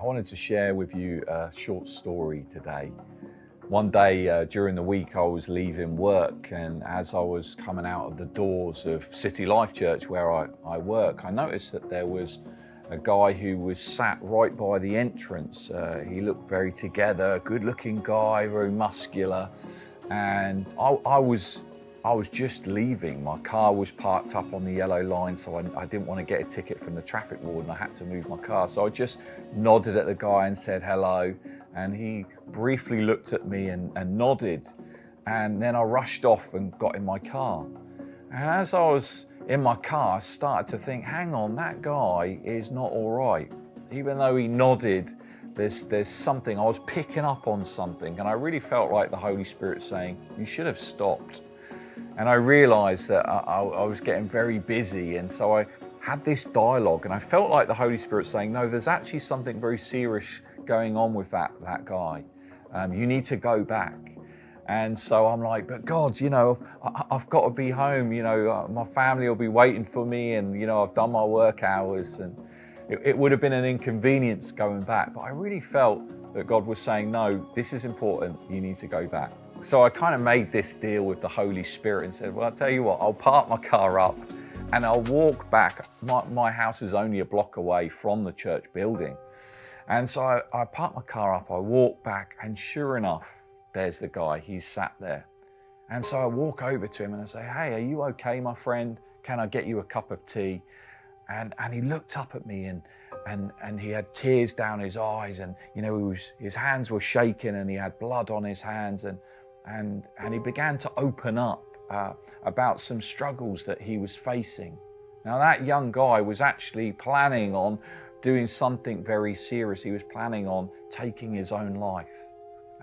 I wanted to share with you a short story today. One day during the week I was leaving work, and as I was coming out of the doors of City Life Church where I work, I noticed that there was a guy who was sat right by the entrance. He looked very together, good looking guy, very muscular, and I was just leaving. My car was parked up on the yellow line, so I didn't want to get a ticket from the traffic warden. I had to move my car. So I just nodded at the guy and said hello. And he briefly looked at me and nodded. And then I rushed off and got in my car. And as I was in my car, I started to think, hang on, that guy is not all right. Even though he nodded, there's something, I was picking up on something. And I really felt like the Holy Spirit saying, you should have stopped. And I realized that I was getting very busy, and so I had this dialogue, and I felt like the Holy Spirit saying, no, there's actually something very serious going on with that guy. You need to go back. And so I'm like, but God, I've got to be home, my family will be waiting for me, and I've done my work hours, and it would have been an inconvenience going back. But I really felt that God was saying, no, this is important, you need to go back. So I kind of made this deal with the Holy Spirit and said, well, I'll tell you what, I'll park my car up and I'll walk back. My house is only a block away from the church building. And so I parked my car up, I walked back, and sure enough, there's the guy, he's sat there. And so I walk over to him and I say, hey, are you okay, my friend? Can I get you a cup of tea? And he looked up at me and he had tears down his eyes, and his hands were shaking and he had blood on his hands, and he began to open up about some struggles that he was facing. Now that young guy was actually planning on doing something very serious. He was planning on taking his own life.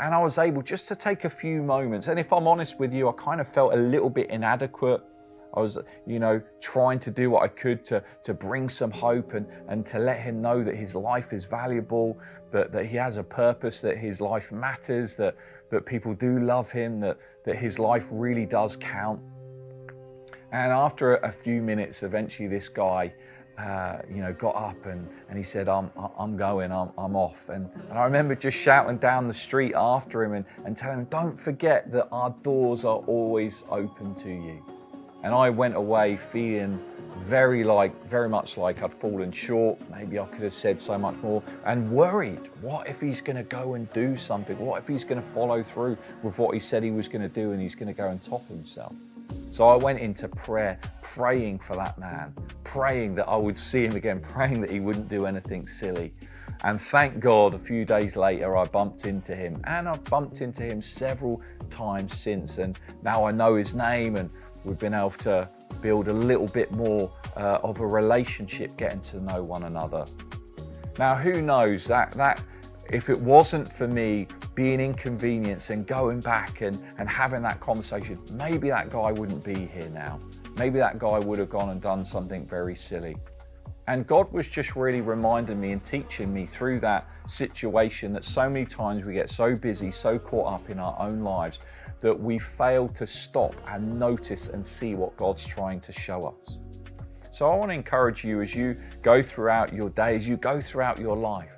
And I was able just to take a few moments, and if I'm honest with you, I kind of felt a little bit inadequate. I was, trying to do what I could to bring some hope and to let him know that his life is valuable, that he has a purpose, that his life matters, that people do love him, that his life really does count. And after a few minutes, eventually this guy, got up and he said, I'm going, I'm off. And I remember just shouting down the street after him and telling him, don't forget that our doors are always open to you. And I went away feeling very much like I'd fallen short. Maybe I could have said so much more, and worried. What if he's going to go and do something? What if he's going to follow through with what he said he was going to do, and he's going to go and top himself? So I went into prayer, praying for that man, praying that I would see him again, praying that he wouldn't do anything silly. And thank God, a few days later, I bumped into him, and I've bumped into him several times since. And now I know his name, and we've been able to build a little bit more of a relationship, getting to know one another. Now, who knows that if it wasn't for me being inconvenienced and going back and having that conversation, maybe that guy wouldn't be here now. Maybe that guy would have gone and done something very silly. And God was just really reminding me and teaching me through that situation that so many times we get so busy, so caught up in our own lives, that we fail to stop and notice and see what God's trying to show us. So I want to encourage you as you go throughout your day, as you go throughout your life,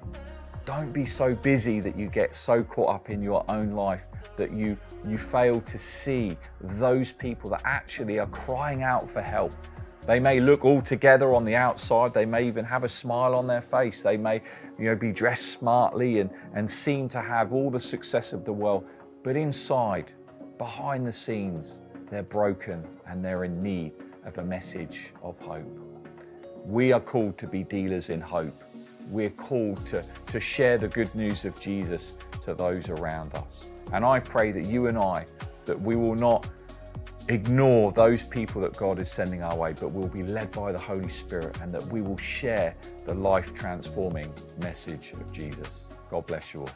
don't be so busy that you get so caught up in your own life that you fail to see those people that actually are crying out for help. They may look all together on the outside. They may even have a smile on their face. They may, be dressed smartly and seem to have all the success of the world. But inside, behind the scenes, they're broken and they're in need of a message of hope. We are called to be dealers in hope. We're called to share the good news of Jesus to those around us. And I pray that you and I, that we will not ignore those people that God is sending our way, but we'll be led by the Holy Spirit, and that we will share the life-transforming message of Jesus. God bless you all.